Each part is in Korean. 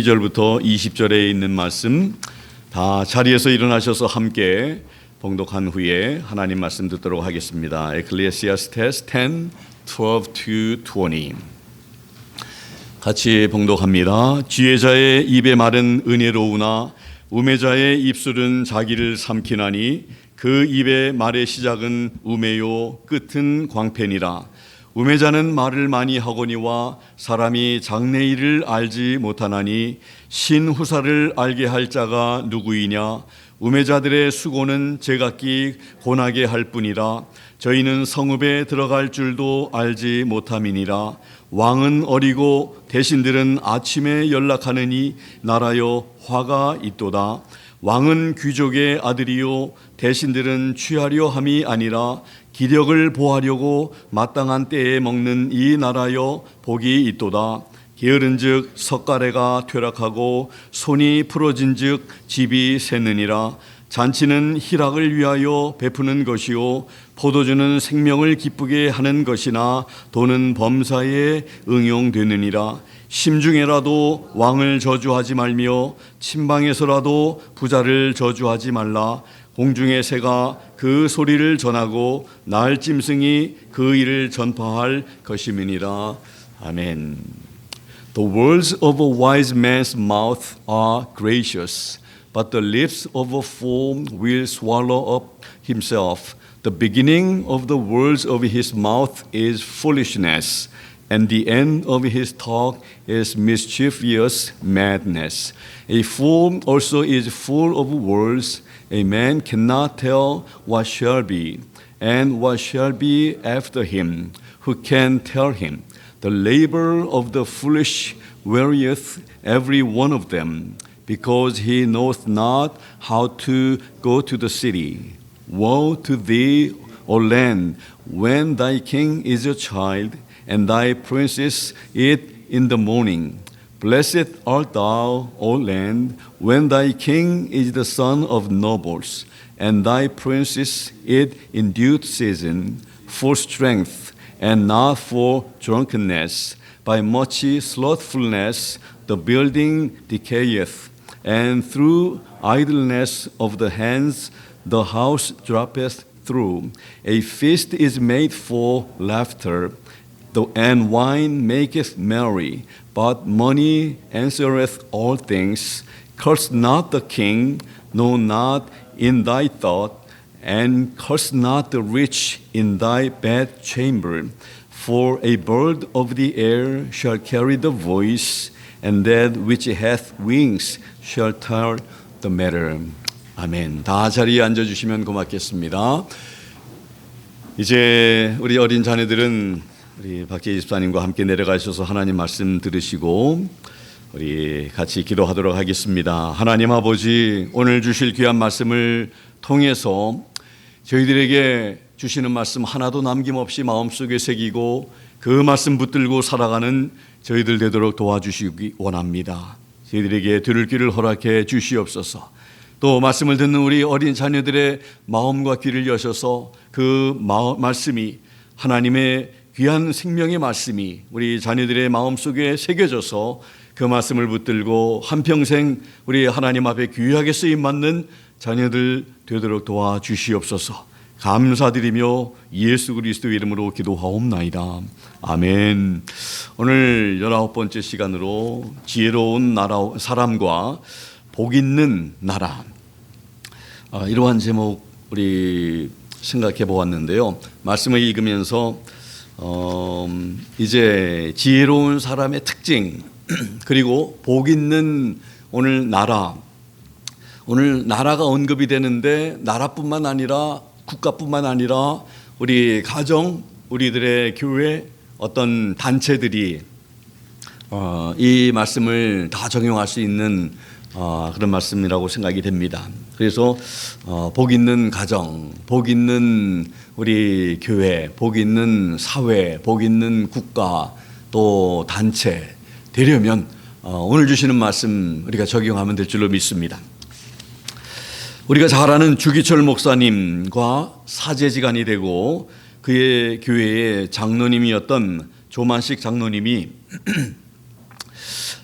2절부터 20절에 있는 말씀 다 자리에서 일어나셔서 함께 봉독한 후에 하나님 말씀 듣도록 하겠습니다. Ecclesiastes 10, 12 to 20 같이 봉독합니다. 지혜자의 입의 말은 은혜로우나 우매자의 입술은 자기를 삼키나니 그 입의 말의 시작은 우매요 끝은 광팬이라. 우매자는 말을 많이 하거니와 사람이 장래일을 알지 못하나니 신후사를 알게 할 자가 누구이냐. 우매자들의 수고는 제각기 고나게 할 뿐이라. 저희는 성읍에 들어갈 줄도 알지 못함이니라. 왕은 어리고 대신들은 아침에 연락하느니 나라여 화가 있도다. 왕은 귀족의 아들이요 대신들은 취하려 함이 아니라 기력을 보하려고 마땅한 때에 먹는 이 나라여 복이 있도다. 게으른즉 석가래가 퇴락하고 손이 부러진즉 집이 샜느니라. 잔치는 희락을 위하여 베푸는 것이요 포도주는 생명을 기쁘게 하는 것이나 돈은 범사에 응용되느니라. 심중에라도 왕을 저주하지 말며 침방에서라도 부자를 저주하지 말라. 공중의 새가 그 소리를 전하고 날 짐승이 그 일을 전파할 것임이니라. 아멘. The words of a wise man's mouth are gracious, but the lips of a fool will swallow up himself. The beginning of the words of his mouth is foolishness, and the end of his talk is mischievous madness. A fool also is full of words. A man cannot tell what shall be, and what shall be after him. Who can tell him? The labor of the foolish wearieth every one of them, because he knoweth not how to go to the city. Woe to thee, O land, when thy king is a child, and thy princes eat in the morning. Blessed art thou, O land, when thy king is the son of nobles, and thy princes eat in due season, for strength, and not for drunkenness. By much slothfulness the building decayeth, and through idleness of the hands the house droppeth through. A feast is made for laughter, and wine maketh merry, but money answereth all things. Curse not the king, no, not in thy thought, and curse not the rich in thy bed chamber. For a bird of the air shall carry the voice, and that which hath wings shall tell the matter. 아멘. 다 자리에 앉아주시면 고맙겠습니다. 이제 우리 어린 자녀들은 우리 박재희 집사님과 함께 내려가셔서 하나님 말씀 들으시고 우리 같이 기도하도록 하겠습니다. 하나님 아버지, 오늘 주실 귀한 말씀을 통해서 저희들에게 주시는 말씀 하나도 남김없이 마음속에 새기고 그 말씀 붙들고 살아가는 저희들 되도록 도와주시기 원합니다. 저희들에게 들을 귀를 허락해 주시옵소서. 또 말씀을 듣는 우리 어린 자녀들의 마음과 귀를 여셔서 그 말씀이 하나님의 귀한 생명의 말씀이 우리 자녀들의 마음속에 새겨져서 그 말씀을 붙들고 한평생 우리 하나님 앞에 귀하게 쓰임받는 자녀들 되도록 도와주시옵소서. 감사드리며 예수 그리스도 이름으로 기도하옵나이다. 아멘. 오늘 19번째 시간으로 지혜로운 사람과 복 있는 나라, 이러한 제목 우리 생각해 보았는데요. 말씀을 읽으면서 이제 지혜로운 사람의 특징 그리고 복 있는 오늘 나라가 언급이 되는데 나라뿐만 아니라 국가뿐만 아니라 우리 가정, 우리들의 교회, 어떤 단체들이 이 말씀을 다 적용할 수 있는 그런 말씀이라고 생각이 됩니다. 그래서 복 있는 가정, 복 있는 우리 교회, 복 있는 사회, 복 있는 국가, 또 단체 되려면 오늘 주시는 말씀 우리가 적용하면 될 줄로 믿습니다. 우리가 잘 아는 주기철 목사님과 사제지간이 되고 그의 교회의 장로님이었던 조만식 장로님이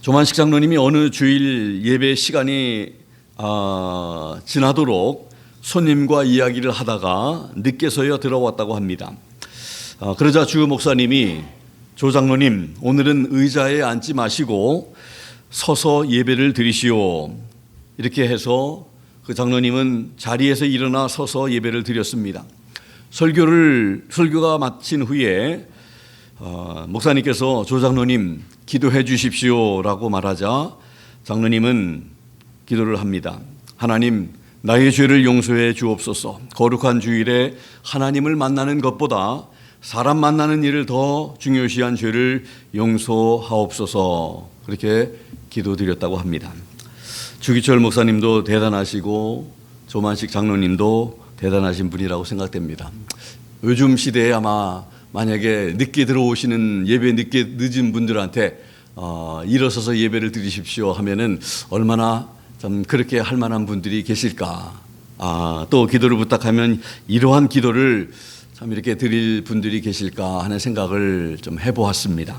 조만식 장로님이 어느 주일 예배 시간이 지나도록 손님과 이야기를 하다가 늦게서야 들어왔다고 합니다. 그러자 주 목사님이 조 장로님, 오늘은 의자에 앉지 마시고 서서 예배를 드리시오. 이렇게 해서 그 장로님은 자리에서 일어나 서서 예배를 드렸습니다. 설교가 마친 후에 목사님께서 조 장로님 기도해 주십시오라고 말하자 장로님은 기도를 합니다. 하나님, 나의 죄를 용서해 주옵소서. 거룩한 주일에 하나님을 만나는 것보다 사람 만나는 일을 더 중요시한 죄를 용서하옵소서. 그렇게 기도드렸다고 합니다. 주기철 목사님도 대단하시고 조만식 장로님도 대단하신 분이라고 생각됩니다. 요즘 시대에 아마 만약에 늦게 들어오시는 예배 늦은 분들한테 일어서서 예배를 드리십시오 하면은 얼마나 좀 그렇게 할 만한 분들이 계실까. 또 기도를 부탁하면 이러한 기도를 참 이렇게 드릴 분들이 계실까 하는 생각을 좀 해보았습니다.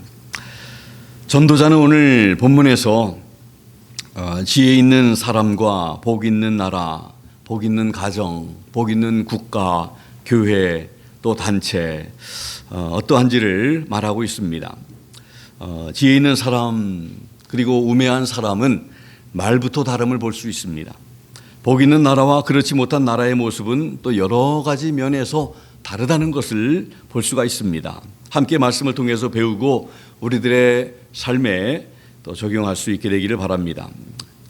전도자는 오늘 본문에서 지혜 있는 사람과 복 있는 나라, 복 있는 가정, 복 있는 국가, 교회, 또 단체 어떠한지를 말하고 있습니다. 지혜 있는 사람 그리고 우매한 사람은 말부터 다름을 볼 수 있습니다. 복 있는 나라와 그렇지 못한 나라의 모습은 또 여러 가지 면에서 다르다는 것을 볼 수가 있습니다. 함께 말씀을 통해서 배우고 우리들의 삶에 또 적용할 수 있게 되기를 바랍니다.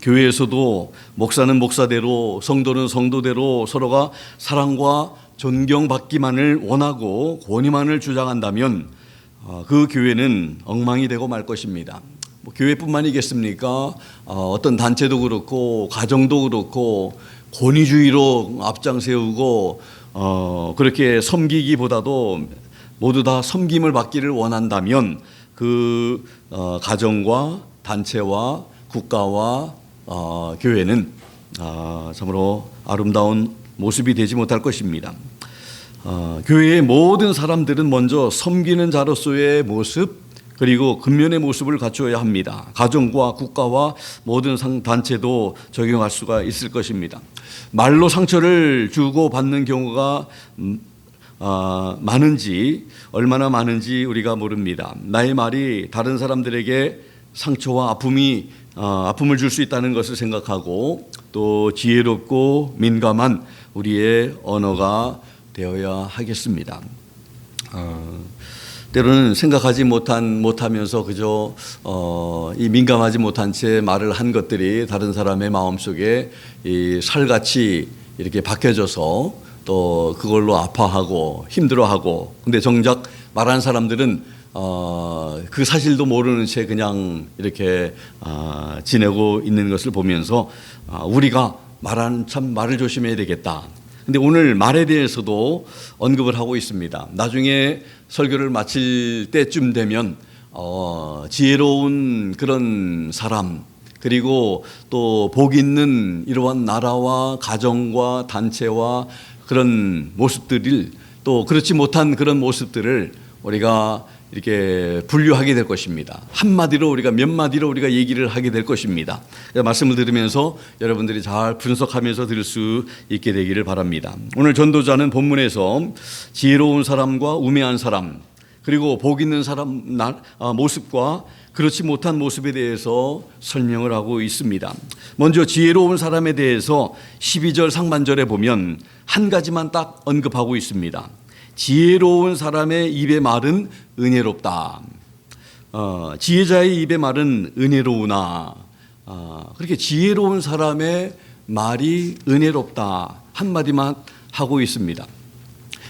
교회에서도 목사는 목사대로, 성도는 성도대로 서로가 사랑과 존경받기만을 원하고 권위만을 주장한다면 그 교회는 엉망이 되고 말 것입니다. 교회뿐만이겠습니까? 어떤 단체도 그렇고 가정도 그렇고 권위주의로 앞장세우고 그렇게 섬기기보다도 모두 다 섬김을 받기를 원한다면 그 가정과 단체와 국가와 교회는 참으로 아름다운 모습이 되지 못할 것입니다. 교회의 모든 사람들은 먼저 섬기는 자로서의 모습 그리고 근면의 모습을 갖추어야 합니다. 가정과 국가와 모든 단체도 적용할 수가 있을 것입니다. 말로 상처를 주고 받는 경우가 얼마나 많은지 우리가 모릅니다. 나의 말이 다른 사람들에게 상처와 아픔을 줄 수 있다는 것을 생각하고 또 지혜롭고 민감한 우리의 언어가 되어야 하겠습니다. 때로는 생각하지 못하면서 그저 이 민감하지 못한 채 말을 한 것들이 다른 사람의 마음속에 이 살같이 이렇게 박혀져서 또 그걸로 아파하고 힘들어하고 근데 정작 말한 사람들은 그 사실도 모르는 채 그냥 이렇게 지내고 있는 것을 보면서 우리가 말을 조심해야 되겠다. 근데 오늘 말에 대해서도 언급을 하고 있습니다. 나중에 설교를 마칠 때쯤 되면 지혜로운 그런 사람 그리고 또 복 있는 이러한 나라와 가정과 단체와 그런 모습들을 또 그렇지 못한 그런 모습들을 우리가 이렇게 분류하게 될 것입니다. 한마디로 우리가 몇 마디로 우리가 얘기를 하게 될 것입니다. 말씀을 들으면서 여러분들이 잘 분석하면서 들을 수 있게 되기를 바랍니다. 오늘 전도자는 본문에서 지혜로운 사람과 우매한 사람 그리고 복 있는 사람 모습과 그렇지 못한 모습에 대해서 설명을 하고 있습니다. 먼저 지혜로운 사람에 대해서 12절 상반절에 보면 한 가지만 딱 언급하고 있습니다. 지혜로운 사람의 입의 말은 은혜롭다. 지혜자의 입의 말은 은혜로우나 그렇게 지혜로운 사람의 말이 은혜롭다 한마디만 하고 있습니다.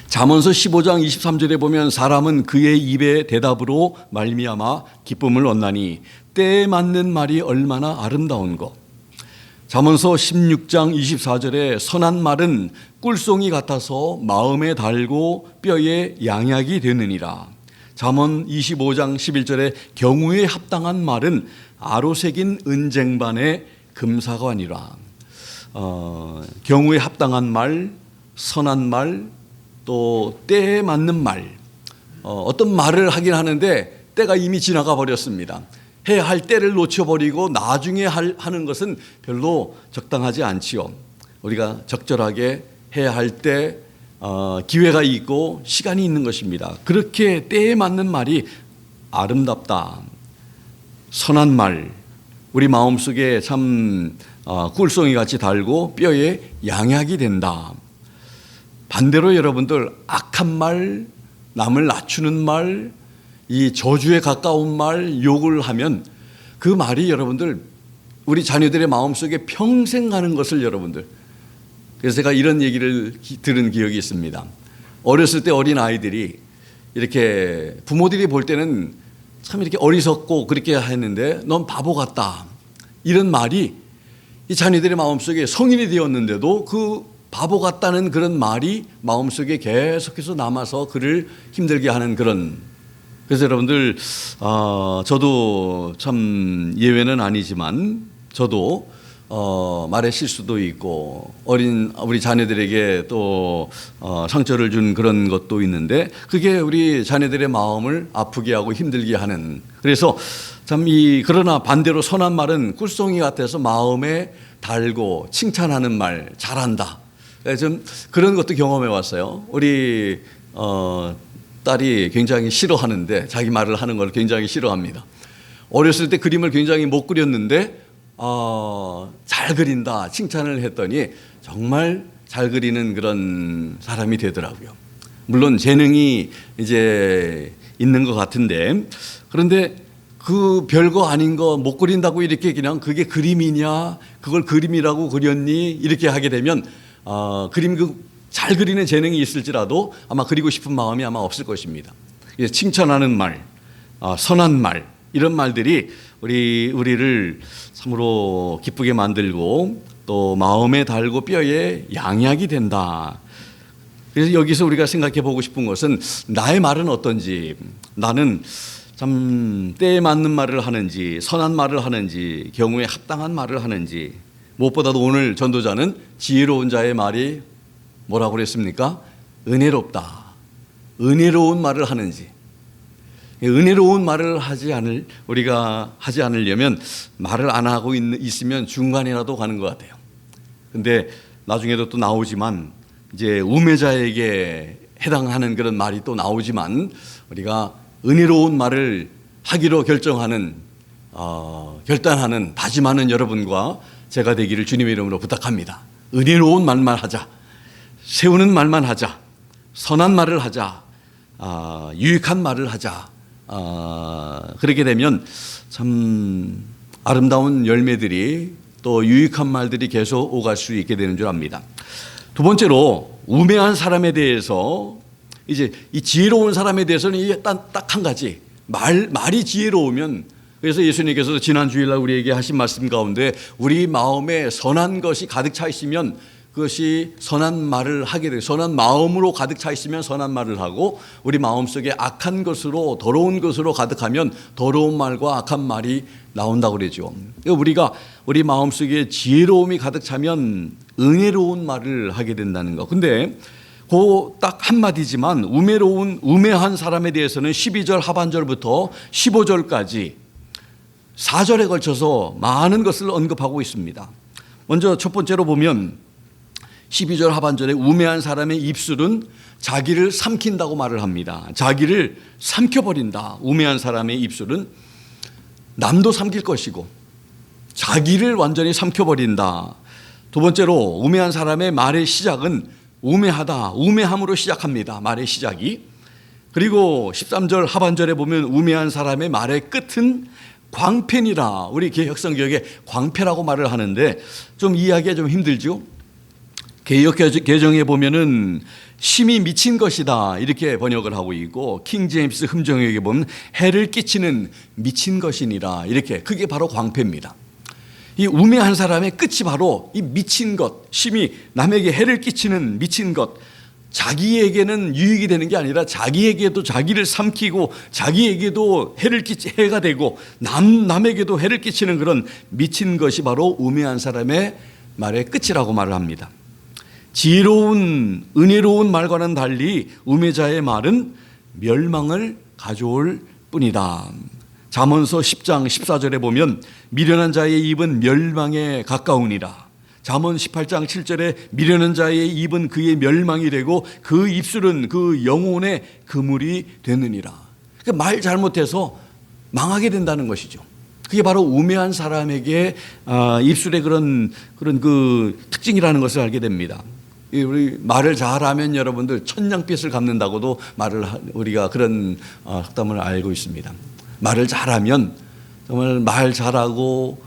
잠언서 15장 23절에 보면 사람은 그의 입의 대답으로 말미암아 기쁨을 얻나니 때에 맞는 말이 얼마나 아름다운 것. 잠언서 16장 24절에 선한 말은 꿀송이 같아서 마음에 달고 뼈에 양약이 되느니라. 잠언 25장 11절에 경우에 합당한 말은 아로새긴 은쟁반의 금사관이라. 경우에 합당한 말, 선한 말, 또 때에 맞는 말. 어떤 말을 하긴 하는데 때가 이미 지나가 버렸습니다. 해야 할 때를 놓쳐버리고 나중에 하는 것은 별로 적당하지 않지요. 우리가 적절하게 해야 할 때 기회가 있고 시간이 있는 것입니다. 그렇게 때에 맞는 말이 아름답다, 선한 말, 우리 마음속에 참 꿀송이 같이 달고 뼈에 양약이 된다. 반대로 여러분들 악한 말, 남을 낮추는 말, 이 저주에 가까운 말, 욕을 하면 그 말이 여러분들 우리 자녀들의 마음속에 평생 가는 것을 여러분들, 그래서 제가 이런 얘기를 들은 기억이 있습니다. 어렸을 때 어린 아이들이 이렇게 부모들이 볼 때는 참 이렇게 어리석고 그렇게 했는데 넌 바보 같다, 이런 말이 이 자녀들의 마음속에 성인이 되었는데도 그 바보 같다는 그런 말이 마음속에 계속해서 남아서 그를 힘들게 하는 그런. 그래서 여러분들 저도 참 예외는 아니지만 저도 말의 실수도 있고 어린 우리 자녀들에게 또 상처를 준 그런 것도 있는데 그게 우리 자녀들의 마음을 아프게 하고 힘들게 하는. 그래서 참 그러나 반대로 선한 말은 꿀송이 같아서 마음에 달고 칭찬하는 말, 잘한다. 좀 그런 것도 경험해 왔어요. 우리 딸이 굉장히 싫어하는데, 자기 말을 하는 걸 굉장히 싫어합니다. 어렸을 때 그림을 굉장히 못 그렸는데 잘 그린다 칭찬을 했더니 정말 잘 그리는 그런 사람이 되더라고요. 물론 재능이 이제 있는 것 같은데, 그런데 그 별거 아닌 거 못 그린다고 이렇게 그냥 그게 그림이냐, 그걸 그림이라고 그렸니, 이렇게 하게 되면 그림 잘 그리는 재능이 있을지라도 아마 그리고 싶은 마음이 아마 없을 것입니다. 칭찬하는 말, 선한 말, 이런 말들이 우리를 참으로 기쁘게 만들고 또 마음에 달고 뼈에 양약이 된다. 그래서 여기서 우리가 생각해 보고 싶은 것은 나의 말은 어떤지, 나는 참 때에 맞는 말을 하는지, 선한 말을 하는지, 경우에 합당한 말을 하는지. 무엇보다도 오늘 전도자는 지혜로운 자의 말이 뭐라고 그랬습니까? 은혜롭다. 은혜로운 말을 하는지. 은혜로운 말을 우리가 하지 않으려면 말을 안 하고 있으면 중간이라도 가는 것 같아요. 근데 나중에도 또 나오지만 이제 우매자에게 해당하는 그런 말이 또 나오지만 우리가 은혜로운 말을 하기로 결단하는 다짐하는 여러분과 제가 되기를 주님의 이름으로 부탁합니다. 은혜로운 말만 하자. 세우는 말만 하자. 선한 말을 하자. 유익한 말을 하자. 그렇게 되면 참 아름다운 열매들이 또 유익한 말들이 계속 오갈 수 있게 되는 줄 압니다. 두 번째로 우매한 사람에 대해서, 이제 이 지혜로운 사람에 대해서는 딱 한 가지, 말이 지혜로우면, 그래서 예수님께서 지난 주일날 우리에게 하신 말씀 가운데 우리 마음에 선한 것이 가득 차 있으면 그것이 선한 말을 하게 되고, 선한 마음으로 가득 차 있으면 선한 말을 하고, 우리 마음속에 악한 것으로 더러운 것으로 가득하면 더러운 말과 악한 말이 나온다고 그러죠. 우리가 우리 마음속에 지혜로움이 가득 차면 은혜로운 말을 하게 된다는 거. 근데 그 딱 한마디지만 우매한 사람에 대해서는 12절 하반절부터 15절까지 4절에 걸쳐서 많은 것을 언급하고 있습니다. 먼저 첫 번째로 보면 12절 하반절에 우매한 사람의 입술은 자기를 삼킨다고 말을 합니다. 자기를 삼켜버린다. 우매한 사람의 입술은 남도 삼킬 것이고 자기를 완전히 삼켜버린다. 두 번째로 우매한 사람의 말의 시작은 우매하다, 우매함으로 시작합니다. 말의 시작이. 그리고 13절 하반절에 보면 우매한 사람의 말의 끝은 광팬이라. 우리 개혁성경에 광패라고 말을 하는데 좀 이해하기가 좀 힘들죠. 개혁개정에 보면은 심히 미친 것이다 이렇게 번역을 하고 있고, 킹제임스 흠정역에 보면 해를 끼치는 미친 것이니라 이렇게. 그게 바로 광패입니다. 이 우매한 사람의 끝이 바로 이 미친 것, 심히 남에게 해를 끼치는 미친 것. 자기에게는 유익이 되는 게 아니라 자기에게도 자기를 삼키고 자기에게도 해가 되고 남에게도 해를 끼치는 그런 미친 것이 바로 우매한 사람의 말의 끝이라고 말을 합니다. 지혜로운 은혜로운 말과는 달리 우매자의 말은 멸망을 가져올 뿐이다. 잠언서 10장 14절에 보면 미련한 자의 입은 멸망에 가까우니라. 잠언 18장 7절에 미련한 자의 입은 그의 멸망이 되고 그 입술은 그 영혼의 그물이 되느니라. 말 잘못해서 망하게 된다는 것이죠. 그게 바로 우매한 사람에게 입술의 그런 그 특징이라는 것을 알게 됩니다. 우리 말을 잘하면 여러분들 천냥빚을 갚는다고도 우리가 그런 학담을 알고 있습니다. 말을 잘하면 정말 말 잘하고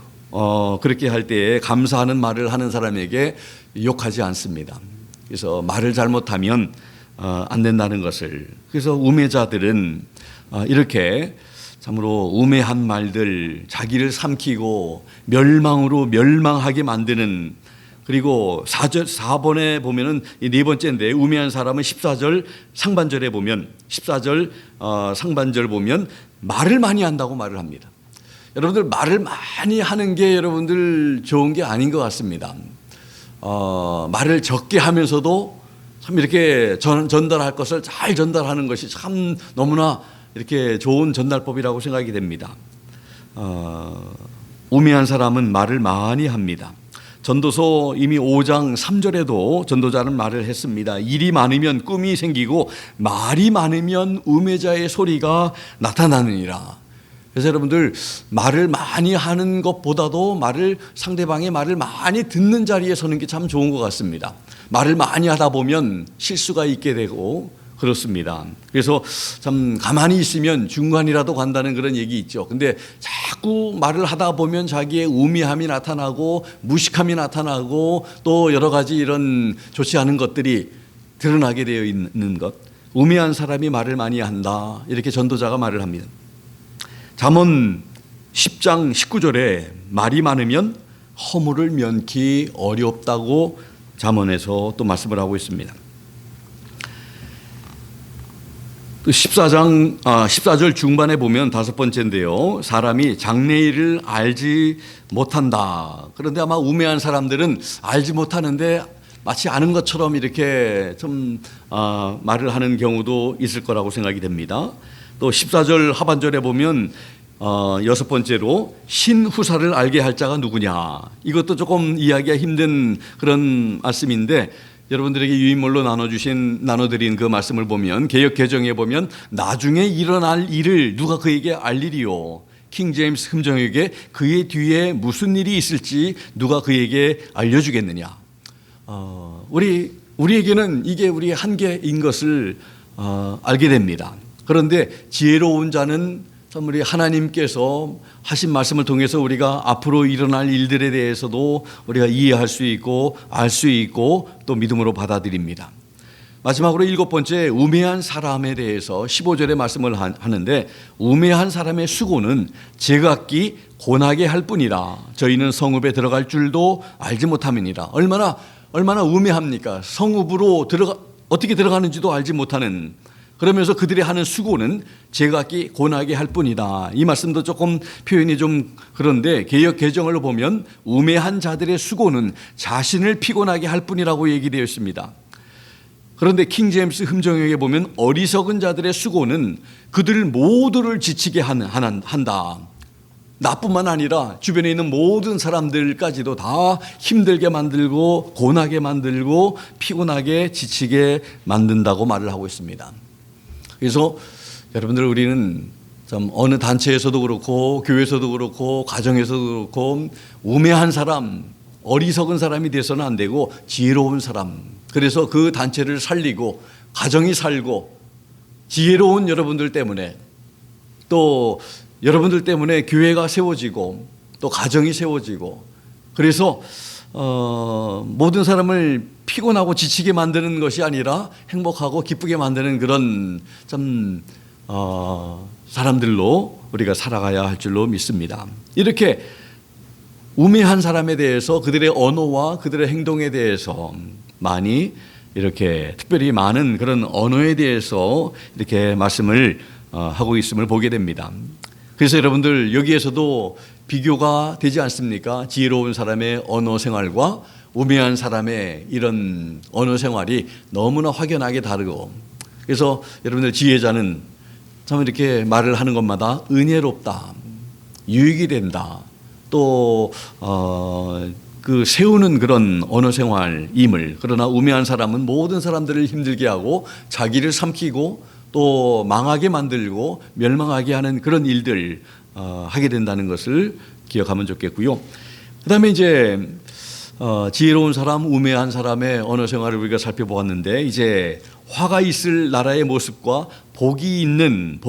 그렇게 할 때에 감사하는 말을 하는 사람에게 욕하지 않습니다. 그래서 말을 잘못하면 안 된다는 것을. 그래서 우매자들은 이렇게 참으로 우매한 말들, 자기를 삼키고 멸망으로 멸망하게 만드는, 그리고 4번에 보면은 네 번째인데 우매한 사람은 14절 상반절에 보면 14절 상반절 보면 말을 많이 한다고 말을 합니다. 여러분들 말을 많이 하는 게 여러분들 좋은 게 아닌 것 같습니다. 말을 적게 하면서도 참 이렇게 전달할 것을 잘 전달하는 것이 참 너무나 이렇게 좋은 전달법이라고 생각이 됩니다. 우매한 사람은 말을 많이 합니다. 전도서 이미 5장 3절에도 전도자는 말을 했습니다. 일이 많으면 꿈이 생기고 말이 많으면 우매자의 소리가 나타나느니라. 그래서 여러분들 말을 많이 하는 것보다도 상대방의 말을 많이 듣는 자리에 서는 게 참 좋은 것 같습니다. 말을 많이 하다 보면 실수가 있게 되고 그렇습니다. 그래서 참 가만히 있으면 중간이라도 간다는 그런 얘기 있죠. 근데 자꾸 말을 하다 보면 자기의 우매함이 나타나고 무식함이 나타나고 또 여러 가지 이런 좋지 않은 것들이 드러나게 되어 있는 것. 우매한 사람이 말을 많이 한다. 이렇게 전도자가 말을 합니다. 잠언 10장 19절에 말이 많으면 허물을 면키 어렵다고 잠언에서 또 말씀을 하고 있습니다. 14절 중반에 보면 5번째인데요. 사람이 장래일을 알지 못한다. 그런데 아마 우매한 사람들은 알지 못하는데 마치 아는 것처럼 이렇게 좀 말을 하는 경우도 있을 거라고 생각이 됩니다. 또 14절 하반절에 보면 6번째로 신후사를 알게 할 자가 누구냐. 이것도 조금 이해하기가 힘든 그런 말씀인데 여러분들에게 유인물로 나눠드린 그 말씀을 보면 개역 개정에 보면 나중에 일어날 일을 누가 그에게 알리리요. 킹 제임스 흠정에게 그의 뒤에 무슨 일이 있을지 누가 그에게 알려주겠느냐. 우리에게는 이게 우리의 한계인 것을 알게 됩니다. 그런데 지혜로운 자는 참 우리 하나님께서 하신 말씀을 통해서 우리가 앞으로 일어날 일들에 대해서도 우리가 이해할 수 있고 알 수 있고 또 믿음으로 받아들입니다. 마지막으로 7번째 우매한 사람에 대해서 15절에 말씀을 하는데 우매한 사람의 수고는 제각기 고나게 할 뿐이라 저희는 성읍에 들어갈 줄도 알지 못함이니라. 얼마나 우매합니까? 성읍으로 어떻게 들어가는지도 알지 못하는, 그러면서 그들이 하는 수고는 제각기 고나게 할 뿐이다. 이 말씀도 조금 표현이 좀 그런데 개역 개정을 보면 우매한 자들의 수고는 자신을 피곤하게 할 뿐이라고 얘기되어 있습니다. 그런데 킹 제임스 흠정역에 보면 어리석은 자들의 수고는 그들 모두를 지치게 한다. 나뿐만 아니라 주변에 있는 모든 사람들까지도 다 힘들게 만들고 고나게 만들고 피곤하게 지치게 만든다고 말을 하고 있습니다. 그래서 여러분들 우리는 참 어느 단체에서도 그렇고 교회에서도 그렇고 가정에서도 그렇고 우매한 사람, 어리석은 사람이 돼서는 안 되고 지혜로운 사람, 그래서 그 단체를 살리고 가정이 살고 지혜로운 여러분들 때문에 또 여러분들 때문에 교회가 세워지고 또 가정이 세워지고 그래서 모든 사람을 피곤하고 지치게 만드는 것이 아니라 행복하고 기쁘게 만드는 그런 참 사람들로 우리가 살아가야 할 줄로 믿습니다. 이렇게 우매한 사람에 대해서 그들의 언어와 그들의 행동에 대해서 많이 이렇게 특별히 많은 그런 언어에 대해서 이렇게 말씀을 하고 있음을 보게 됩니다. 그래서 여러분들 여기에서도 비교가 되지 않습니까? 지혜로운 사람의 언어 생활과 우매한 사람의 이런 언어 생활이 너무나 확연하게 다르고, 그래서 여러분들 지혜자는 참 이렇게 말을 하는 것마다 은혜롭다. 유익이 된다. 또 그 세우는 그런 언어 생활임을. 그러나 우매한 사람은 모든 사람들을 힘들게 하고 자기를 삼키고 또 망하게 만들고 멸망하게 하는 그런 일들 하게 된다는 것을 기억하면 좋겠고요. 그다음에 이제 지혜로운 사람, 우매한 사람의 언어 생활을 우리가 살펴보았는데, 이제 화가 있을 나라의 모습과 복이 있는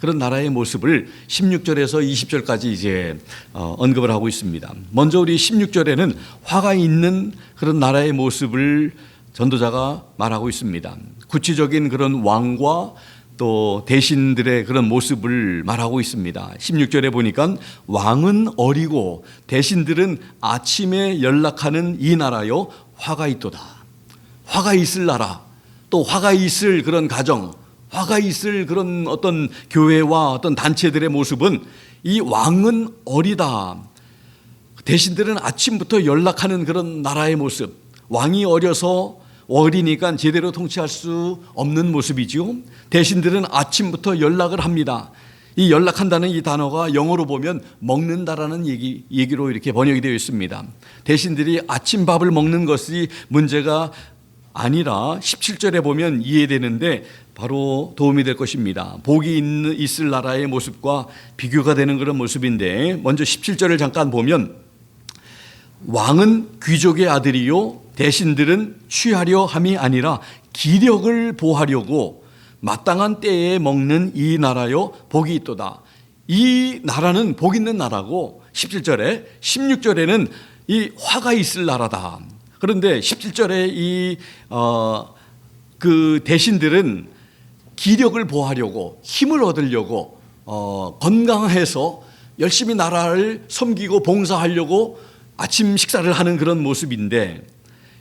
그런 나라의 모습을 16절에서 20절까지 이제 언급을 하고 있습니다. 먼저 우리 16절에는 화가 있는 그런 나라의 모습을 전도자가 말하고 있습니다. 구체적인 그런 왕과 또 대신들의 그런 모습을 말하고 있습니다. 16절에 보니까 왕은 어리고 대신들은 아침에 연락하는 이 나라요 화가 있도다. 화가 있을 나라, 또 화가 있을 그런 가정, 화가 있을 그런 어떤 교회와 어떤 단체들의 모습은 이 왕은 어리다. 대신들은 아침부터 연락하는 그런 나라의 모습. 왕이 어리니까 제대로 통치할 수 없는 모습이지요. 대신들은 아침부터 연락을 합니다. 이 연락한다는 이 단어가 영어로 보면 먹는다라는 얘기로 이렇게 번역이 되어 있습니다. 대신들이 아침밥을 먹는 것이 문제가 아니라 17절에 보면 이해되는데 바로 도움이 될 것입니다. 복이 있을 나라의 모습과 비교가 되는 그런 모습인데, 먼저 17절을 잠깐 보면 왕은 귀족의 아들이요 대신들은 취하려 함이 아니라 기력을 보하려고 마땅한 때에 먹는 이 나라요 복이 있도다. 이 나라는 복 있는 나라고 17절에 16절에는 이 화가 있을 나라다. 그런데 17절에 그 대신들은 기력을 보하려고, 힘을 얻으려고, 건강해서 열심히 나라를 섬기고 봉사하려고 아침 식사를 하는 그런 모습인데,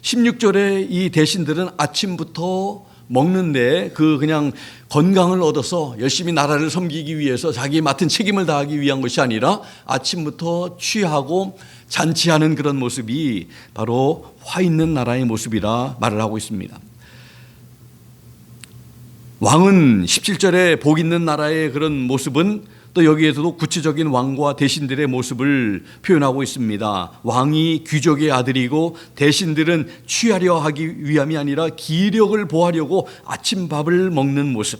16절에 이 대신들은 아침부터 먹는데 그냥 건강을 얻어서 열심히 나라를 섬기기 위해서 자기 맡은 책임을 다하기 위한 것이 아니라 아침부터 취하고 잔치하는 그런 모습이 바로 화 있는 나라의 모습이라 말을 하고 있습니다. 왕은 17절에 복 있는 나라의 그런 모습은 또 여기에서도 구체적인 왕과 대신들의 모습을 표현하고 있습니다. 왕이 귀족의 아들이고 대신들은 취하려 하기 위함이 아니라 기력을 보하려고 아침밥을 먹는 모습.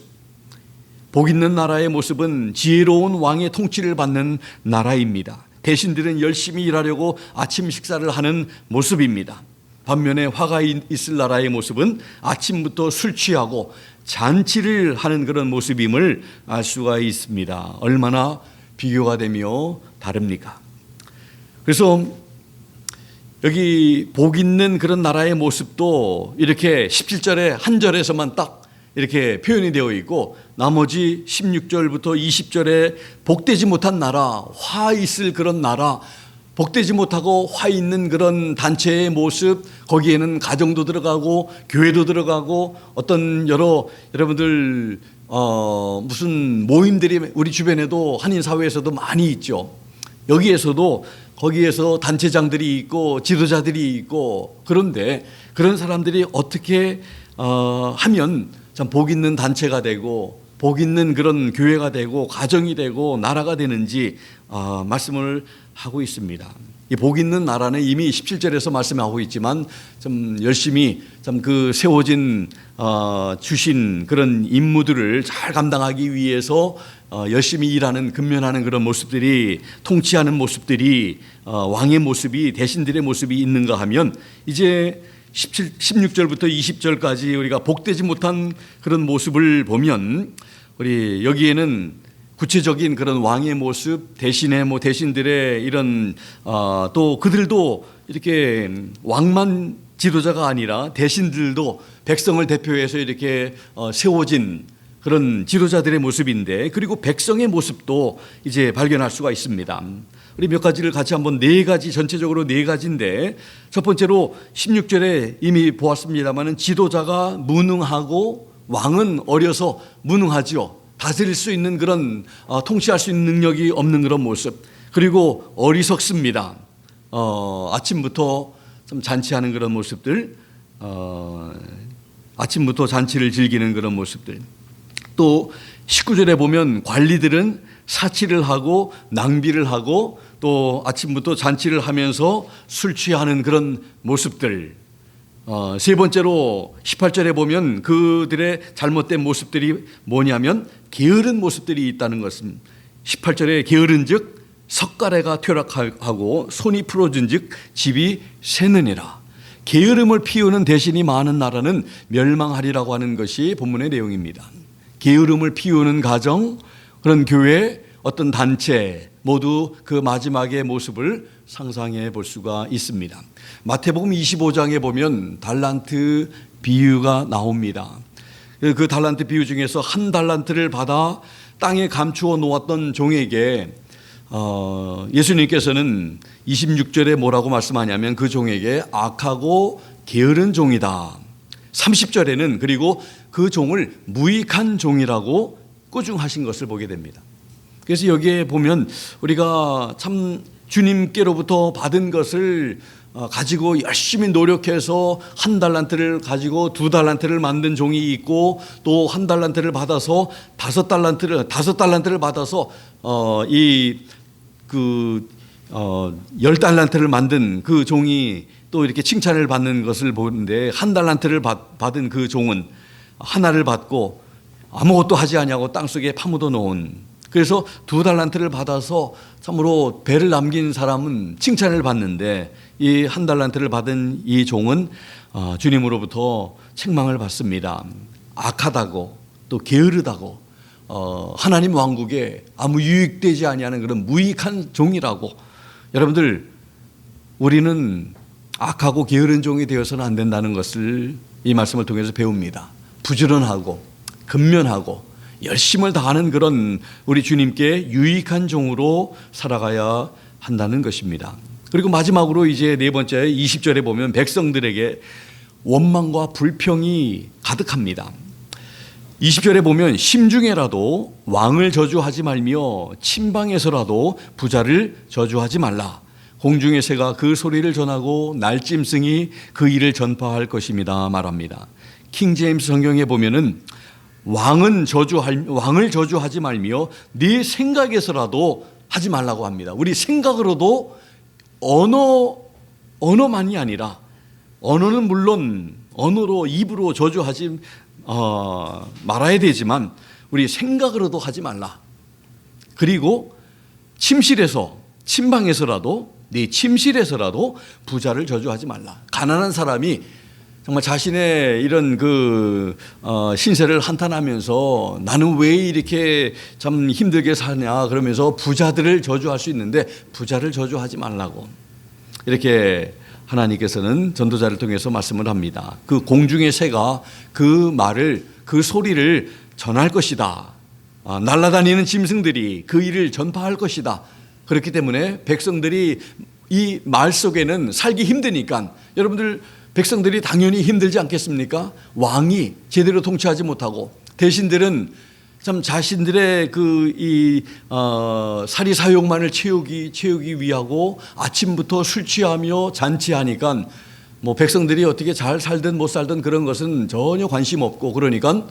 복 있는 나라의 모습은 지혜로운 왕의 통치를 받는 나라입니다. 대신들은 열심히 일하려고 아침 식사를 하는 모습입니다. 반면에 화가 있을 나라의 모습은 아침부터 술 취하고 잔치를 하는 그런 모습임을 알 수가 있습니다. 얼마나 비교가 되며 다릅니까? 그래서 여기 복 있는 그런 나라의 모습도 이렇게 17절에 한 절에서만 딱 이렇게 표현이 되어 있고, 나머지 16절부터 20절에 복되지 못한 나라, 화 있을 그런 나라, 복되지 못하고 화 있는 그런 단체의 모습, 거기에는 가정도 들어가고 교회도 들어가고 어떤 여러분들 무슨 모임들이 우리 주변에도 한인 사회에서도 많이 있죠. 거기에서 단체장들이 있고 지도자들이 있고, 그런데 그런 사람들이 어떻게 하면 참 복 있는 단체가 되고 복 있는 그런 교회가 되고 가정이 되고 나라가 되는지 말씀을 하고 있습니다. 이 복 있는 나라는 이미 17절에서 말씀하고 있지만 좀 열심히 좀 그 세워진 주신 그런 임무들을 잘 감당하기 위해서 열심히 일하는 근면하는 그런 모습들이, 통치하는 모습들이, 왕의 모습이, 대신들의 모습이 있는가 하면, 이제 16절부터 20절까지 우리가 복되지 못한 그런 모습을 보면, 우리 여기에는 구체적인 그런 왕의 모습, 대신들의 이런 또 그들도 이렇게 왕만 지도자가 아니라 대신들도 백성을 대표해서 이렇게 세워진 그런 지도자들의 모습인데, 그리고 백성의 모습도 이제 발견할 수가 있습니다. 우리 몇 가지를 같이 한번 전체적으로 네 가지인데, 첫 번째로 16절에 이미 보았습니다만은 지도자가 무능하고 왕은 어려서 무능하지요. 다스릴 수 있는 그런 통치할 수 있는 능력이 없는 그런 모습, 그리고 어리석습니다. 아침부터 좀 잔치하는 그런 모습들, 아침부터 잔치를 즐기는 그런 모습들. 또 19절에 보면 관리들은 사치를 하고 낭비를 하고 또 아침부터 잔치를 하면서 술 취하는 그런 모습들. 세 번째로 18절에 보면 그들의 잘못된 모습들이 뭐냐면 게으른 모습들이 있다는 것은 18절에 게으른 즉 석가래가 퇴락하고 손이 풀어진 즉 집이 새느니라. 게으름을 피우는 대신이 많은 나라는 멸망하리라고 하는 것이 본문의 내용입니다. 게으름을 피우는 가정, 그런 교회, 어떤 단체 모두 그 마지막의 모습을 상상해 볼 수가 있습니다. 마태복음 25장에 보면 달란트 비유가 나옵니다. 그 달란트 비유 중에서 한 달란트를 받아 땅에 감추어 놓았던 종에게 예수님께서는 26절에 뭐라고 말씀하냐면 그 종에게 악하고 게으른 종이다. 30절에는 그리고 그 종을 무익한 종이라고 꾸중하신 것을 보게 됩니다. 그래서 여기에 보면 우리가 참 주님께로부터 받은 것을 가지고 열심히 노력해서 한 달란트를 가지고 두 달란트를 만든 종이 있고 또 한 달란트를 받아서 다섯 달란트를 받아서 열 달란트를 만든 그 종이 또 이렇게 칭찬을 받는 것을 보는데 한 달란트를 받은 그 종은 하나를 받고 아무것도 하지 아니하고 땅속에 파묻어 놓은, 그래서 두 달란트를 받아서 참으로 배를 남긴 사람은 칭찬을 받는데 이 한 달란트를 받은 이 종은 주님으로부터 책망을 받습니다. 악하다고 또 게으르다고 하나님 왕국에 아무 유익되지 아니하는 그런 무익한 종이라고. 여러분들, 우리는 악하고 게으른 종이 되어서는 안 된다는 것을 이 말씀을 통해서 배웁니다. 부지런하고 근면하고 열심을 다하는 그런 우리 주님께 유익한 종으로 살아가야 한다는 것입니다. 그리고 마지막으로 이제 네 번째 20절에 보면 백성들에게 원망과 불평이 가득합니다. 20절에 보면 심중에라도 왕을 저주하지 말며 침방에서라도 부자를 저주하지 말라. 공중의 새가 그 소리를 전하고 날짐승이 그 일을 전파할 것입니다 말합니다. 킹제임스 성경에 보면은 왕을 저주하지 말며 네 생각에서라도 하지 말라고 합니다. 우리 생각으로도 언어만이 아니라, 언어는 물론 언어로 입으로 저주하지 말아야 되지만 우리 생각으로도 하지 말라. 그리고 침방에서라도 네 침실에서라도 부자를 저주하지 말라. 가난한 사람이 정말 자신의 이런 신세를 한탄하면서 나는 왜 이렇게 참 힘들게 사냐 그러면서 부자들을 저주할 수 있는데 부자를 저주하지 말라고 이렇게 하나님께서는 전도자를 통해서 말씀을 합니다. 그 공중의 새가 그 소리를 전할 것이다. 날아다니는 짐승들이 그 일을 전파할 것이다. 그렇기 때문에 백성들이 이 말 속에는 살기 힘드니까, 여러분들 백성들이 당연히 힘들지 않겠습니까? 왕이 제대로 통치하지 못하고 대신들은 참 자신들의 사리사욕만을 채우기 위하고 아침부터 술 취하며 잔치하니까 뭐 백성들이 어떻게 잘 살든 못 살든 그런 것은 전혀 관심 없고, 그러니까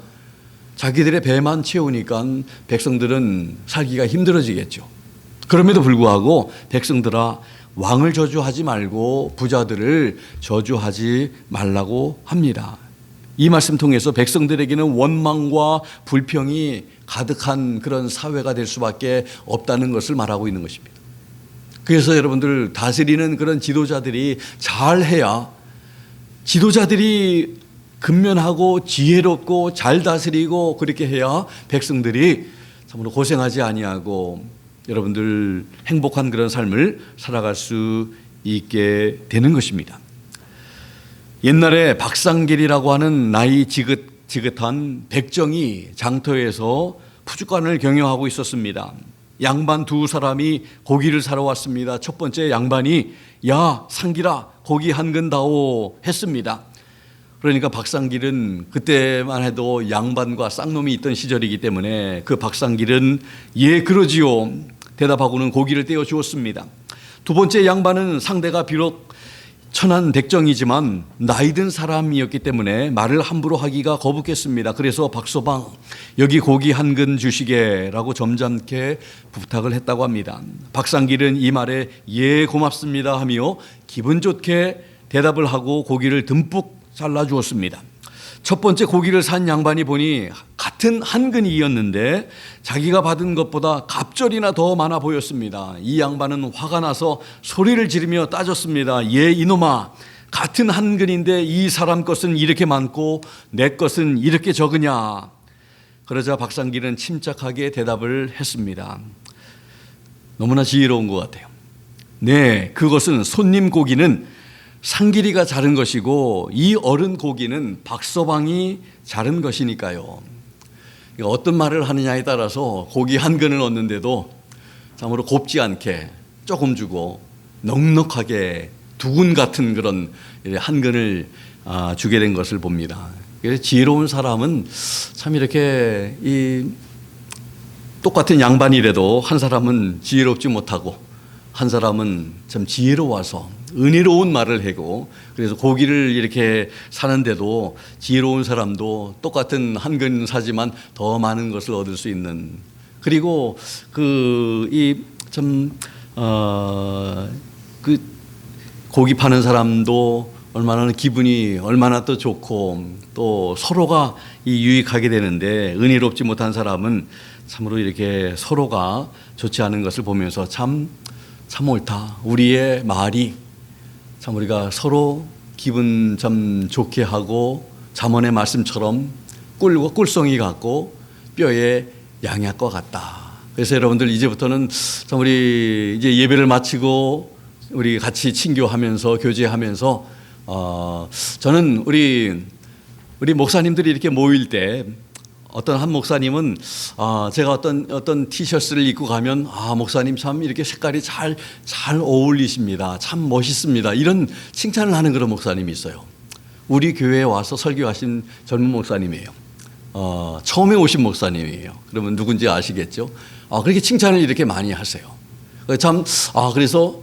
자기들의 배만 채우니까 백성들은 살기가 힘들어지겠죠. 그럼에도 불구하고 백성들아, 왕을 저주하지 말고 부자들을 저주하지 말라고 합니다. 이 말씀 통해서 백성들에게는 원망과 불평이 가득한 그런 사회가 될 수밖에 없다는 것을 말하고 있는 것입니다. 그래서 여러분들, 다스리는 그런 지도자들이 잘해야, 지도자들이 근면하고 지혜롭고 잘 다스리고 그렇게 해야 백성들이 참으로 고생하지 아니하고 여러분들 행복한 그런 삶을 살아갈 수 있게 되는 것입니다. 옛날에 박상길이라고 하는 나이 지긋한 백정이 장터에서 푸주간을 경영하고 있었습니다. 양반 두 사람이 고기를 사러 왔습니다. 첫 번째 양반이 야 상길아 고기 한 근 다오 했습니다. 그러니까 박상길은 그때만 해도 양반과 쌍놈이 있던 시절이기 때문에 그 박상길은 예 그러지요 대답하고는 고기를 떼어 주었습니다. 두 번째 양반은 상대가 비록 천한 백정이지만 나이 든 사람이었기 때문에 말을 함부로 하기가 거북했습니다. 그래서 박서방 여기 고기 한 근 주시게라고 점잖게 부탁을 했다고 합니다. 박상길은 이 말에 예 고맙습니다 하며 기분 좋게 대답을 하고 고기를 듬뿍 잘라주었습니다. 첫 번째 고기를 산 양반이 보니 같은 한 근이었는데 자기가 받은 것보다 갑절이나 더 많아 보였습니다. 이 양반은 화가 나서 소리를 지르며 따졌습니다. 예 이놈아, 같은 한 근인데 이 사람 것은 이렇게 많고 내 것은 이렇게 적으냐. 그러자 박상길은 침착하게 대답을 했습니다. 너무나 지혜로운 것 같아요. 네, 그것은 손님 고기는 상길이가 자른 것이고 이 어른 고기는 박서방이 자른 것이니까요. 어떤 말을 하느냐에 따라서 고기 한 근을 얻는데도 참으로 곱지 않게 조금 주고 넉넉하게 두근 같은 그런 한 근을 주게 된 것을 봅니다. 그래서 지혜로운 사람은 참 이렇게 이 똑같은 양반이라도 한 사람은 지혜롭지 못하고 한 사람은 참 지혜로워서 은혜로운 말을 하고, 그래서 고기를 이렇게 사는데도 지혜로운 사람도 똑같은 한 근 사지만 더 많은 것을 얻을 수 있는, 그리고 그 고기 파는 사람도 기분이 얼마나 또 좋고 또 서로가 유익하게 되는데, 은혜롭지 못한 사람은 참으로 이렇게 서로가 좋지 않은 것을 보면서 참 옳다. 우리의 말이 참 우리가 서로 기분 참 좋게 하고 잠언의 말씀처럼 꿀송이 같고 뼈에 양약과 같다. 그래서 여러분들 이제부터는 참 우리 이제 예배를 마치고 우리 같이 친교하면서 교제하면서 저는 우리 목사님들이 이렇게 모일 때 어떤 한 목사님은 제가 어떤 티셔츠를 입고 가면 목사님 참 이렇게 색깔이 잘 어울리십니다. 참 멋있습니다. 이런 칭찬을 하는 그런 목사님이 있어요. 우리 교회에 와서 설교하신 젊은 목사님이에요. 처음에 오신 목사님이에요. 그러면 누군지 아시겠죠? 그렇게 칭찬을 이렇게 많이 하세요. 그래서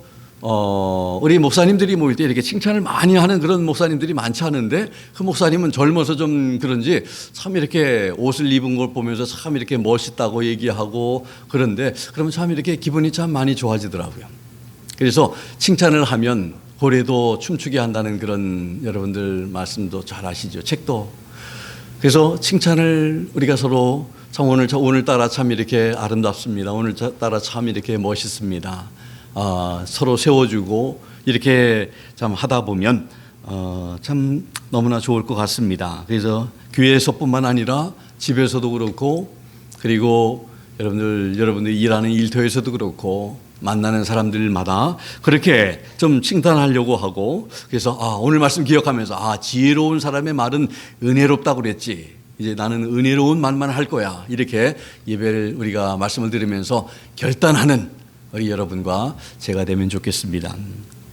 우리 목사님들이 모일 때 이렇게 칭찬을 많이 하는 그런 목사님들이 많지 않은데, 그 목사님은 젊어서 좀 그런지 참 이렇게 옷을 입은 걸 보면서 참 이렇게 멋있다고 얘기하고 그런데, 그러면 참 이렇게 기분이 참 많이 좋아지더라고요. 그래서 칭찬을 하면 고래도 춤추게 한다는 그런 여러분들 말씀도 잘 아시죠? 책도. 그래서 칭찬을 우리가 서로 참 오늘따라 참 이렇게 아름답습니다. 오늘따라 참 이렇게 멋있습니다. 서로 세워주고 이렇게 참 하다 보면 참 너무나 좋을 것 같습니다. 그래서 교회에서뿐만 아니라 집에서도 그렇고, 그리고 여러분들 일하는 일터에서도 그렇고, 만나는 사람들마다 그렇게 좀 칭찬하려고 하고, 그래서 오늘 말씀 기억하면서 지혜로운 사람의 말은 은혜롭다고 그랬지, 이제 나는 은혜로운 말만 할 거야, 이렇게 예배를 우리가 말씀을 들으면서 결단하는 우리 여러분과 제가 되면 좋겠습니다.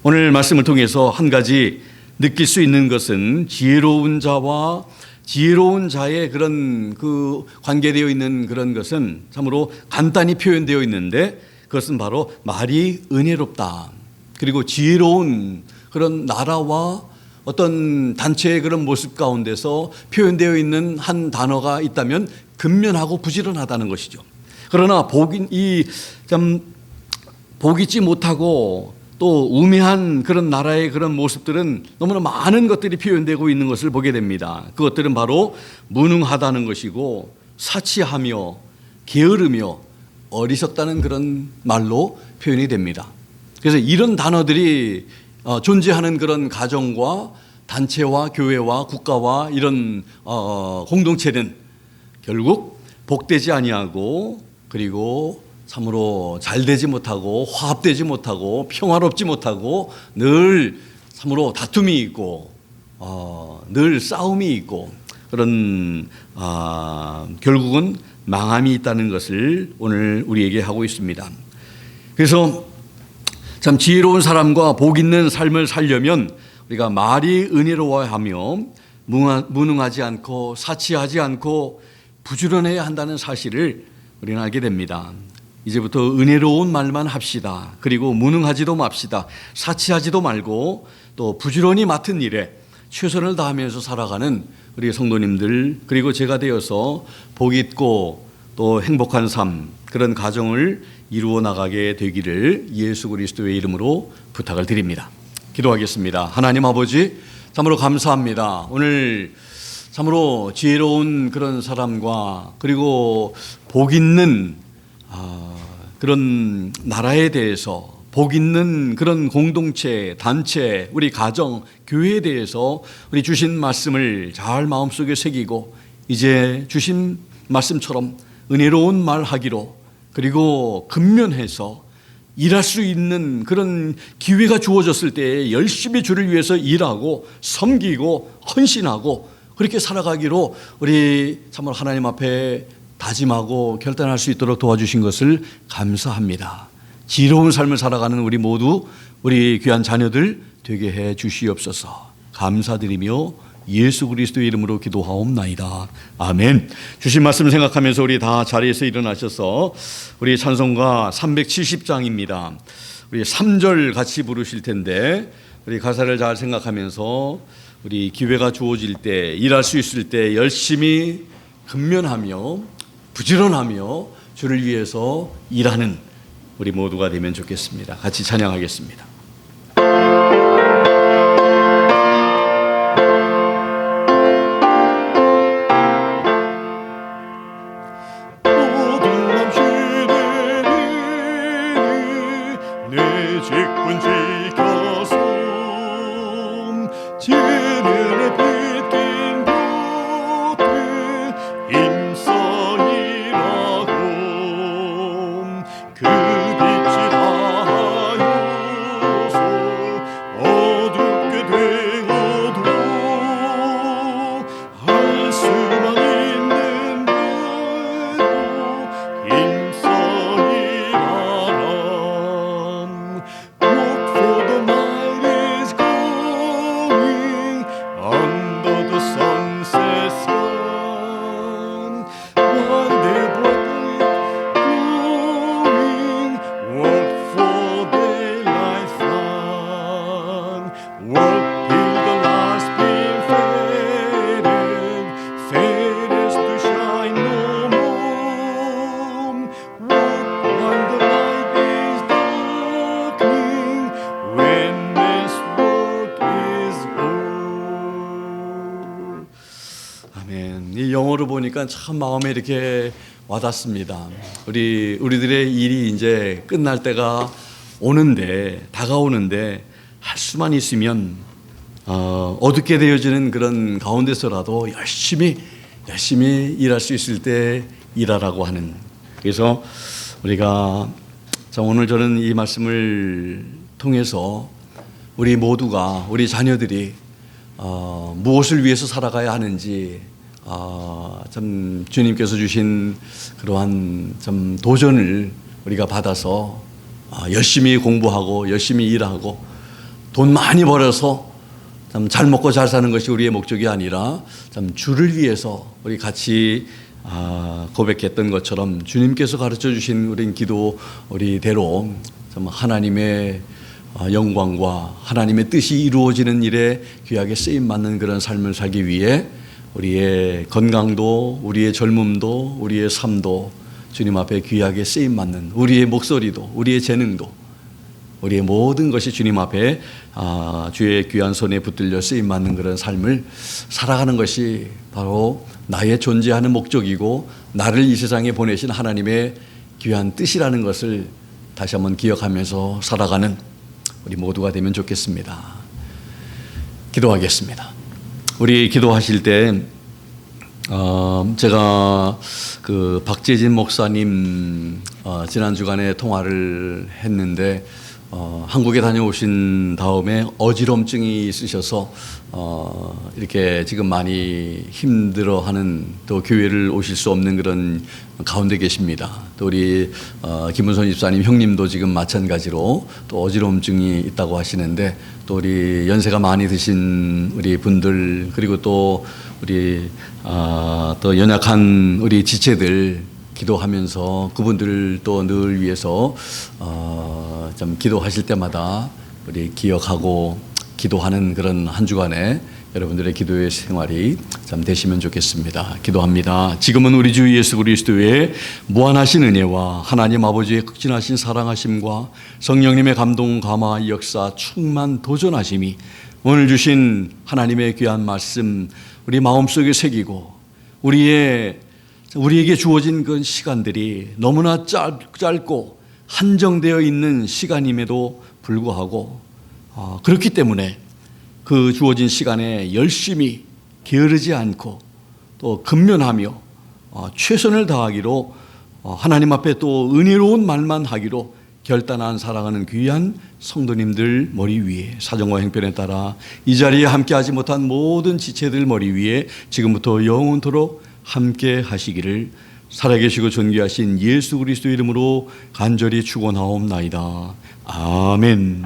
오늘 말씀을 통해서 한 가지 느낄 수 있는 것은 지혜로운 자와 지혜로운 자의 그런 관계되어 있는 그런 것은 참으로 간단히 표현되어 있는데, 그것은 바로 말이 은혜롭다. 그리고 지혜로운 그런 나라와 어떤 단체의 그런 모습 가운데서 표현되어 있는 한 단어가 있다면 근면하고 부지런하다는 것이죠. 그러나 보기지 못하고 또 우매한 그런 나라의 그런 모습들은 너무나 많은 것들이 표현되고 있는 것을 보게 됩니다. 그것들은 바로 무능하다는 것이고, 사치하며 게으르며 어리석다는 그런 말로 표현이 됩니다. 그래서 이런 단어들이 존재하는 그런 가정과 단체와 교회와 국가와 이런 공동체는 결국 복되지 아니하고, 그리고 참으로 잘되지 못하고 화합되지 못하고 평화롭지 못하고 늘 참으로 다툼이 있고 늘 싸움이 있고, 그런 결국은 망함이 있다는 것을 오늘 우리에게 하고 있습니다. 그래서 참 지혜로운 사람과 복 있는 삶을 살려면 우리가 말이 은혜로워하며 무능하지 않고 사치하지 않고 부지런해야 한다는 사실을 우리는 알게 됩니다. 이제부터 은혜로운 말만 합시다. 그리고 무능하지도 맙시다. 사치하지도 말고 또 부지런히 맡은 일에 최선을 다하면서 살아가는 우리 성도님들, 그리고 제가 되어서 복 있고 또 행복한 삶, 그런 가정을 이루어 나가게 되기를 예수 그리스도의 이름으로 부탁을 드립니다. 기도하겠습니다. 하나님 아버지, 참으로 감사합니다. 오늘 참으로 지혜로운 그런 사람과 그리고 복 있는 그런 나라에 대해서, 복 있는 그런 공동체, 단체, 우리 가정, 교회에 대해서 우리 주신 말씀을 잘 마음속에 새기고 이제 주신 말씀처럼 은혜로운 말 하기로, 그리고 근면해서 일할 수 있는 그런 기회가 주어졌을 때 열심히 주를 위해서 일하고 섬기고 헌신하고 그렇게 살아가기로 우리 참으로 하나님 앞에 다짐하고 결단할 수 있도록 도와주신 것을 감사합니다. 지혜로운 삶을 살아가는 우리 모두, 우리 귀한 자녀들 되게 해 주시옵소서. 감사드리며 예수 그리스도의 이름으로 기도하옵나이다. 아멘. 주신 말씀 생각하면서 우리 다 자리에서 일어나셔서 우리 찬송가 370장입니다. 우리 3절 같이 부르실 텐데 우리 가사를 잘 생각하면서 우리 기회가 주어질 때, 일할 수 있을 때 열심히 근면하며 부지런하며 주를 위해서 일하는 우리 모두가 되면 좋겠습니다. 같이 찬양하겠습니다. 이 영어로 보니까 참 마음에 이렇게 와닿습니다. 우리들의 일이 이제 끝날 때가 오는데, 다가오는데 할 수만 있으면 어둡게 되어지는 그런 가운데서라도 열심히 일할 수 있을 때 일하라고 하는. 그래서 우리가 오늘 저는 이 말씀을 통해서 우리 모두가, 우리 자녀들이 무엇을 위해서 살아가야 하는지 참 주님께서 주신 그러한 참 도전을 우리가 받아서 열심히 공부하고 열심히 일하고 돈 많이 벌어서 참 잘 먹고 잘 사는 것이 우리의 목적이 아니라 참 주를 위해서 우리 같이 고백했던 것처럼 주님께서 가르쳐 주신 우리 기도 우리대로 참 하나님의 영광과 하나님의 뜻이 이루어지는 일에 귀하게 쓰임 받는 그런 삶을 살기 위해 우리의 건강도, 우리의 젊음도, 우리의 삶도 주님 앞에 귀하게 쓰임 받는, 우리의 목소리도, 우리의 재능도, 우리의 모든 것이 주님 앞에 주의 귀한 손에 붙들려 쓰임 받는 그런 삶을 살아가는 것이 바로 나의 존재하는 목적이고 나를 이 세상에 보내신 하나님의 귀한 뜻이라는 것을 다시 한번 기억하면서 살아가는 우리 모두가 되면 좋겠습니다. 기도하겠습니다. 우리 기도하실 때 제가 그 박재진 목사님 지난 주간에 통화를 했는데 한국에 다녀오신 다음에 어지럼증이 있으셔서 이렇게 지금 많이 힘들어하는, 또 교회를 오실 수 없는 그런 가운데 계십니다. 또 우리 김은선 집사님 형님도 지금 마찬가지로 또 어지럼증이 있다고 하시는데, 또 우리 연세가 많이 드신 우리 분들, 그리고 또 우리 또 연약한 우리 지체들 기도하면서 그분들을 또 늘 위해서 좀 기도하실 때마다 우리 기억하고 기도하는 그런 한 주간에 여러분들의 기도의 생활이 참 되시면 좋겠습니다. 기도합니다. 지금은 우리 주 예수 그리스도의 무한하신 은혜와 하나님 아버지의 극진하신 사랑하심과 성령님의 감동, 감화, 역사, 충만, 도전하심이 오늘 주신 하나님의 귀한 말씀 우리 마음속에 새기고 우리에게 주어진 그 시간들이 너무나 짧고 한정되어 있는 시간임에도 불구하고 그렇기 때문에 그 주어진 시간에 열심히 게으르지 않고 또 근면하며 최선을 다하기로 하나님 앞에 또 은혜로운 말만 하기로 결단한 사랑하는 귀한 성도님들 머리 위에 사정과 형편에 따라 이 자리에 함께하지 못한 모든 지체들 머리 위에 지금부터 영원토록 함께 하시기를 살아계시고 존귀하신 예수 그리스도 이름으로 간절히 축원하옵나이다. 아멘.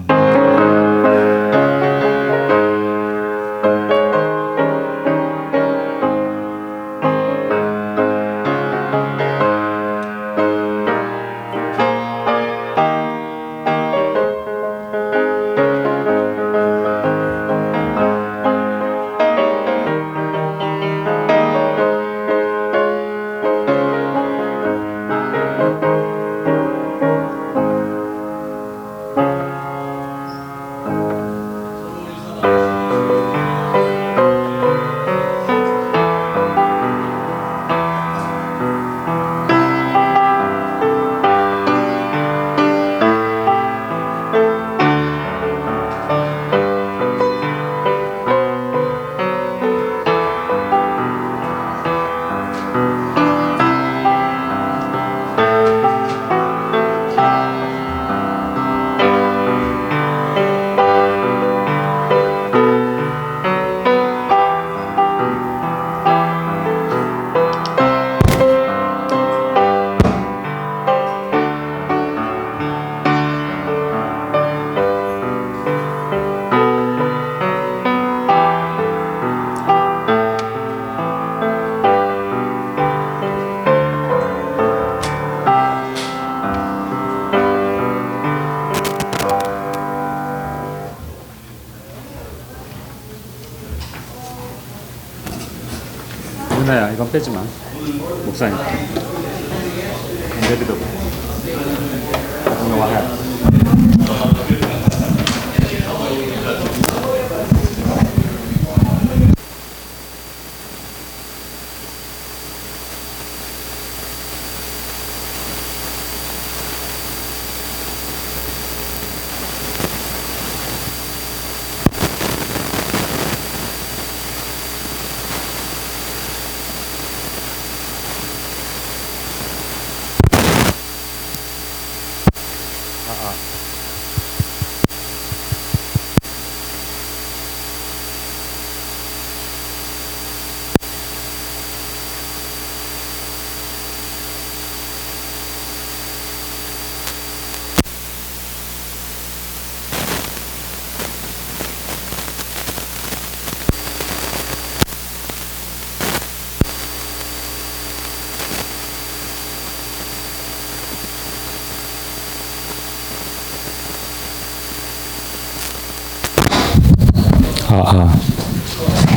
누나야 이건 빼지 마. 목사니까. 내비도. 이거 와야. 아.